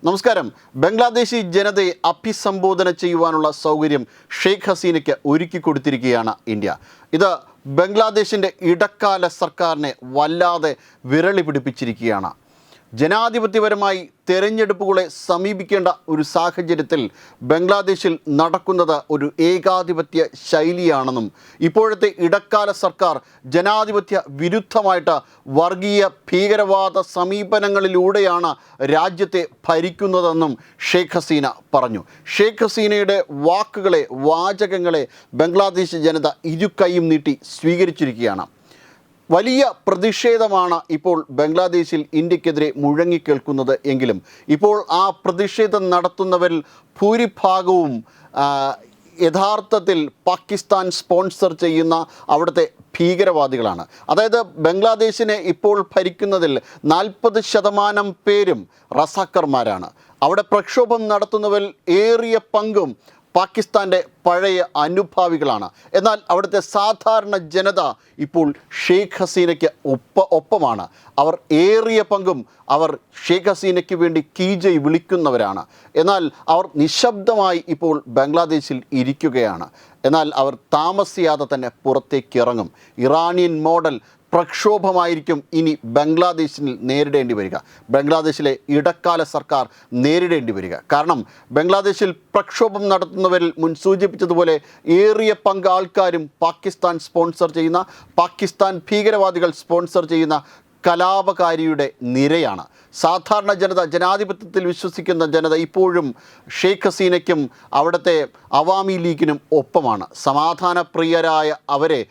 നമസ്കാരം. ബംഗ്ലാദേശി ജനതയെ അഭിസംബോധന ചെയ്യുവാനുള്ള സൗകര്യം ഷെയ്ഖ് ഹസീനയ്ക്ക് ഒരുക്കി കൊടുത്തിരിക്കുകയാണ് ഇന്ത്യ. ഇത് ബംഗ്ലാദേശിൻ്റെ ഇടക്കാല സർക്കാരിനെ വല്ലാതെ വിരളി പിടിപ്പിച്ചിരിക്കുകയാണ്. ജനാധിപത്യപരമായി തെരഞ്ഞെടുപ്പുകളെ സമീപിക്കേണ്ട ഒരു സാഹചര്യത്തിൽ ബംഗ്ലാദേശിൽ നടക്കുന്നത് ഒരു ഏകാധിപത്യ ശൈലിയാണെന്നും ഇപ്പോഴത്തെ ഇടക്കാല സർക്കാർ ജനാധിപത്യ വിരുദ്ധമായിട്ട് വർഗീയ ഭീകരവാദ സമീപനങ്ങളിലൂടെയാണ് രാജ്യത്തെ ഭരിക്കുന്നതെന്നും ഷെയ്ഖ് ഹസീന പറഞ്ഞു. ഷെയ്ഖ് ഹസീനയുടെ വാചകങ്ങളെ ബംഗ്ലാദേശ് ജനത ഇരുകൈയും നീട്ടി സ്വീകരിച്ചിരിക്കുകയാണ്. വലിയ പ്രതിഷേധമാണ് ഇപ്പോൾ ബംഗ്ലാദേശിൽ ഇന്ത്യക്കെതിരെ മുഴങ്ങിക്കേൾക്കുന്നത് എങ്കിലും ഇപ്പോൾ ആ പ്രതിഷേധം നടത്തുന്നവരിൽ ഭൂരിഭാഗവും യഥാർത്ഥത്തിൽ പാകിസ്ഥാൻ സ്പോൺസർ ചെയ്യുന്ന അവിടുത്തെ ഭീകരവാദികളാണ്. അതായത് ബംഗ്ലാദേശിനെ ഇപ്പോൾ ഭരിക്കുന്നതിൽ 40% പേരും റസാക്കർമാരാണ്. അവിടെ പ്രക്ഷോഭം നടത്തുന്നവരിൽ ഏറിയ പങ്കും പാകിസ്ഥാൻ്റെ പഴയ അനുഭാവികളാണ്. എന്നാൽ അവിടുത്തെ സാധാരണ ജനത ഇപ്പോൾ ഷെയ്ഖ് ഹസീനയ്ക്ക് ഒപ്പമാണ്. അവർ ഏറിയ പങ്കും ഷെയ്ഖ് ഹസീനയ്ക്ക് വേണ്ടി കീജയ് വിളിക്കുന്നവരാണ്. എന്നാൽ അവർ നിശബ്ദമായി ഇപ്പോൾ ബംഗ്ലാദേശിൽ ഇരിക്കുകയാണ്. എന്നാൽ അവർ താമസിയാതെ തന്നെ പുറത്തേക്ക് ഇറങ്ങും. ഇറാനിയൻ മോഡൽ പ്രക്ഷോഭമായിരിക്കും ഇനി ബംഗ്ലാദേശിൽ നേരിടേണ്ടി വരിക, ബംഗ്ലാദേശിലെ ഇടക്കാല സർക്കാർ നേരിടേണ്ടി വരിക. കാരണം ബംഗ്ലാദേശിൽ പ്രക്ഷോഭം നടത്തുന്നവരിൽ മുൻ സൂചിപ്പിച്ചതുപോലെ ഏറിയ പങ്ക് ആൾക്കാരും പാകിസ്ഥാൻ സ്പോൺസർ ചെയ്യുന്ന, പാകിസ്ഥാൻ ഭീകരവാദികൾ സ്പോൺസർ ചെയ്യുന്ന കലാപകാരിയുടെ നിരയാണ്. സാധാരണ ജനത, ജനാധിപത്യത്തിൽ വിശ്വസിക്കുന്ന ജനത ഇപ്പോഴും ഷെയ്ഖ് ഹസീനയ്ക്കും അവിടുത്തെ അവാമി ലീഗിനും ഒപ്പമാണ്. സമാധാനപ്രിയരായ അവരെ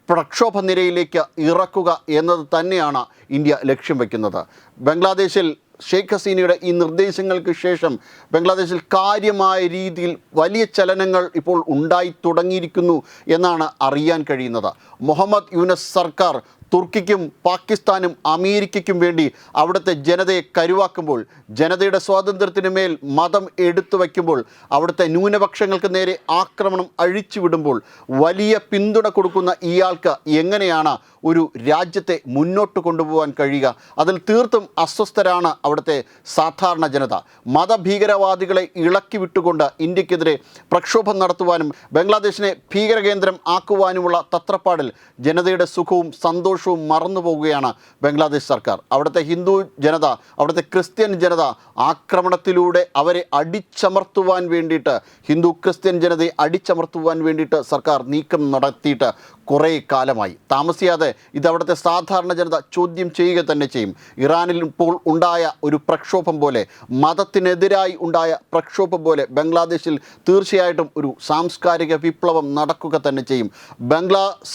പ്രക്ഷോഭ നിരയിലേക്ക് ഇറക്കുക എന്നത് തന്നെയാണ് ഇന്ത്യ ലക്ഷ്യം വയ്ക്കുന്നത്. ബംഗ്ലാദേശിൽ ഷെയ്ഖ് ഹസീനയുടെ ഈ നിർദ്ദേശങ്ങൾക്ക് ശേഷം ബംഗ്ലാദേശിൽ കാര്യമായ രീതിയിൽ വലിയ ചലനങ്ങൾ ഇപ്പോൾ ഉണ്ടായി തുടങ്ങിയിരിക്കുന്നു എന്നാണ് അറിയാൻ കഴിയുന്നത്. മുഹമ്മദ് യൂനസ് സർക്കാർ തുർക്കിക്കും പാകിസ്ഥാനും അമേരിക്കയ്ക്കും വേണ്ടി അവിടുത്തെ ജനതയെ കരുവാക്കുമ്പോൾ, ജനതയുടെ സ്വാതന്ത്ര്യത്തിന് മേൽ മതം എടുത്തു വയ്ക്കുമ്പോൾ, അവിടുത്തെ ന്യൂനപക്ഷങ്ങൾക്ക് നേരെ ആക്രമണം അഴിച്ചുവിടുമ്പോൾ വലിയ പിന്തുണ കൊടുക്കുന്ന ഇയാൾക്ക് എങ്ങനെയാണ് ഒരു രാജ്യത്തെ മുന്നോട്ട് കൊണ്ടുപോകാൻ കഴിയുക? അതിൽ തീർത്തും അസ്വസ്ഥരാണ് അവിടുത്തെ സാധാരണ ജനത. മതഭീകരവാദികളെ ഇളക്കി വിട്ടുകൊണ്ട് ഇന്ത്യക്കെതിരെ പ്രക്ഷോഭം നടത്തുവാനും ബംഗ്ലാദേശിനെ ഭീകരകേന്ദ്രം ആക്കുവാനുമുള്ള തത്രപ്പാടിൽ ജനതയുടെ സുഖവും സന്തോഷവും മറന്നു പോവുകയാണ് ബംഗ്ലാദേശ് സർക്കാർ. അവിടുത്തെ ഹിന്ദു ജനത, അവിടുത്തെ ക്രിസ്ത്യൻ ജനത ആക്രമണത്തിലൂടെ അവരെ അടിച്ചമർത്തുവാൻ വേണ്ടിയിട്ട്, ഹിന്ദു ക്രിസ്ത്യൻ ജനതയെ അടിച്ചമർത്തുവാൻ വേണ്ടിയിട്ട് സർക്കാർ നീക്കം നടത്തിയിട്ട് കുറേ കാലമായി. താമസിയാതെ ഇത് അവിടുത്തെ സാധാരണ ജനത ചോദ്യം ചെയ്യുക തന്നെ ചെയ്യും. ഇറാനിൽ ഇപ്പോൾ ഉണ്ടായ ഒരു പ്രക്ഷോഭം പോലെ, മതത്തിനെതിരായി ഉണ്ടായ പ്രക്ഷോഭം പോലെ ബംഗ്ലാദേശിൽ തീർച്ചയായിട്ടും ഒരു സാംസ്കാരിക വിപ്ലവം നടക്കുക തന്നെ ചെയ്യും.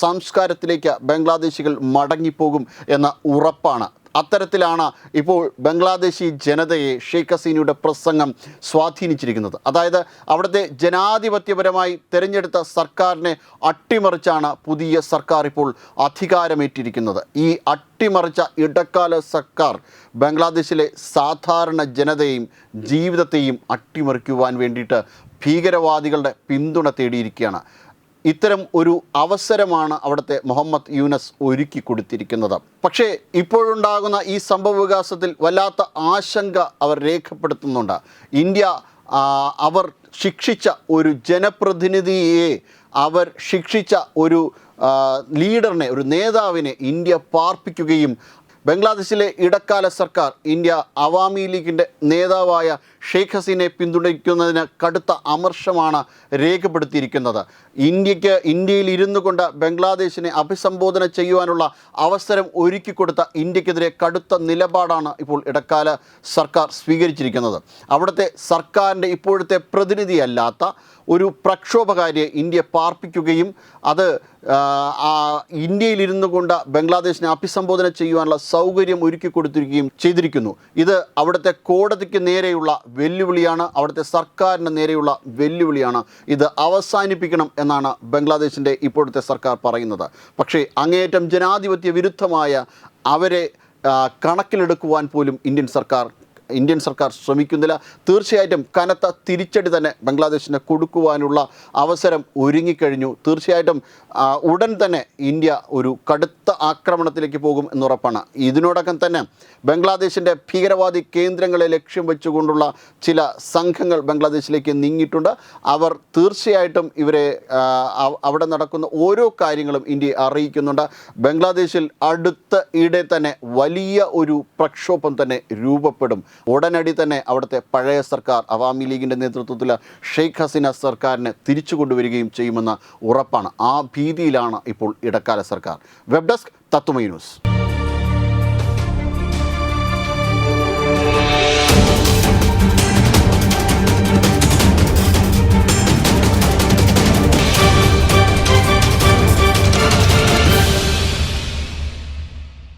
സംസ്കാരത്തിലേക്ക് ബംഗ്ലാദേശികൾ മടങ്ങിപ്പോകും എന്ന ഉറപ്പാണ്. അത്തരത്തിലാണ് ഇപ്പോൾ ബംഗ്ലാദേശി ജനതയെ ഷെയ്ഖ് ഹസീനയുടെ പ്രസംഗം സ്വാധീനിച്ചിരിക്കുന്നത്. അതായത് അവിടുത്തെ ജനാധിപത്യപരമായി തിരഞ്ഞെടുത്ത സർക്കാരിനെ അട്ടിമറിച്ചാണ് പുതിയ സർക്കാർ ഇപ്പോൾ അധികാരമേറ്റിരിക്കുന്നത്. ഈ അട്ടിമറിച്ച ഇടക്കാല സർക്കാർ ബംഗ്ലാദേശിലെ സാധാരണ ജനതയെയും ജീവിതത്തെയും അട്ടിമറിക്കുവാൻ വേണ്ടിയിട്ട് ഭീകരവാദികളുടെ പിന്തുണ തേടിയിരിക്കുകയാണ്. ഇത്തരം ഒരു അവസരമാണ് അവിടുത്തെ മുഹമ്മദ് യൂനസ് ഒരുക്കി കൊടുത്തിരിക്കുന്നത്. പക്ഷേ ഇപ്പോഴുണ്ടാകുന്ന ഈ സംഭവ വികാസത്തിൽ വല്ലാത്ത ആശങ്ക അവർ രേഖപ്പെടുത്തുന്നുണ്ട്. ഇന്ത്യ അവർ ശിക്ഷിച്ച ഒരു ജനപ്രതിനിധിയെ, അവർ ശിക്ഷിച്ച ഒരു ലീഡറിനെ, ഒരു നേതാവിനെ ഇന്ത്യ പാർപ്പിക്കുകയും ബംഗ്ലാദേശിലെ ഇടക്കാല സർക്കാർ ഇന്ത്യ അവാമി ലീഗിൻ്റെ നേതാവായ ഷെയ്ഖ് ഹസീനയെ പിന്തുണയ്ക്കുന്നതിന് കടുത്ത അമർഷമാണ് രേഖപ്പെടുത്തിയിരിക്കുന്നത്. ഇന്ത്യയിൽ ഇരുന്നു കൊണ്ട് ബംഗ്ലാദേശിനെ അഭിസംബോധന ചെയ്യുവാനുള്ള അവസരം ഒരുക്കിക്കൊടുത്ത ഇന്ത്യക്കെതിരെ കടുത്ത നിലപാടാണ് ഇപ്പോൾ ഇടക്കാല സർക്കാർ സ്വീകരിച്ചിരിക്കുന്നത്. അവിടുത്തെ സർക്കാരിൻ്റെ ഇപ്പോഴത്തെ പ്രതിനിധിയല്ലാത്ത ഒരു പ്രക്ഷോഭകാരിയെ ഇന്ത്യ പാർപ്പിക്കുകയും അത് ഇന്ത്യയിലിരുന്നു കൊണ്ട് ബംഗ്ലാദേശിനെ അഭിസംബോധന ചെയ്യുവാനുള്ള സൗകര്യം ഒരുക്കി കൊടുത്തിരിക്കുകയും ചെയ്തിരിക്കുന്നു. ഇത് അവിടുത്തെ കോടതിക്ക് നേരെയുള്ള വെല്ലുവിളിയാണ്, അവിടുത്തെ സർക്കാരിന് നേരെയുള്ള വെല്ലുവിളിയാണ്. ഇത് അവസാനിപ്പിക്കണം എന്നാണ് ബംഗ്ലാദേശിൻ്റെ ഇപ്പോഴത്തെ സർക്കാർ പറയുന്നത്. പക്ഷേ അങ്ങേയറ്റം ജനാധിപത്യ വിരുദ്ധമായ അവരെ കണക്കിലെടുക്കുവാൻ പോലും ഇന്ത്യൻ സർക്കാർ ഇന്ത്യൻ സർക്കാർ ശ്രമിക്കുന്നില്ല. തീർച്ചയായിട്ടും കനത്ത തിരിച്ചടി തന്നെ ബംഗ്ലാദേശിന് കൊടുക്കുവാനുള്ള അവസരം ഒരുങ്ങിക്കഴിഞ്ഞു. തീർച്ചയായിട്ടും ഉടൻ തന്നെ ഇന്ത്യ ഒരു കടുത്ത ആക്രമണത്തിലേക്ക് പോകും എന്നുറപ്പാണ്. ഇതിനോടകം തന്നെ ബംഗ്ലാദേശിൻ്റെ ഭീകരവാദി കേന്ദ്രങ്ങളെ ലക്ഷ്യം വെച്ചുകൊണ്ടുള്ള ചില സംഘങ്ങൾ ബംഗ്ലാദേശിലേക്ക് നീങ്ങിയിട്ടുണ്ട്. അവർ തീർച്ചയായിട്ടും ഇവരെ അവിടെ നടക്കുന്ന ഓരോ കാര്യങ്ങളും ഇന്ത്യയെ അറിയിക്കുന്നുണ്ട്. ബംഗ്ലാദേശിൽ ഈയിടെ തന്നെ വലിയ ഒരു പ്രക്ഷോഭം തന്നെ രൂപപ്പെടും. ഉടനടി തന്നെ അവിടുത്തെ പഴയ സർക്കാർ അവാമി ലീഗിൻ്റെ നേതൃത്വത്തിൽ ഷെയ്ഖ് ഹസീന സർക്കാരിനെ തിരിച്ചു കൊണ്ടുവരികയും ചെയ്യുമെന്ന ഉറപ്പാണ്. ആ ഭീതിയിലാണ് ഇപ്പോൾ ഇടക്കാല സർക്കാർ. വെബ് ഡെസ്ക് തത്വമൈ ന്യൂസ്.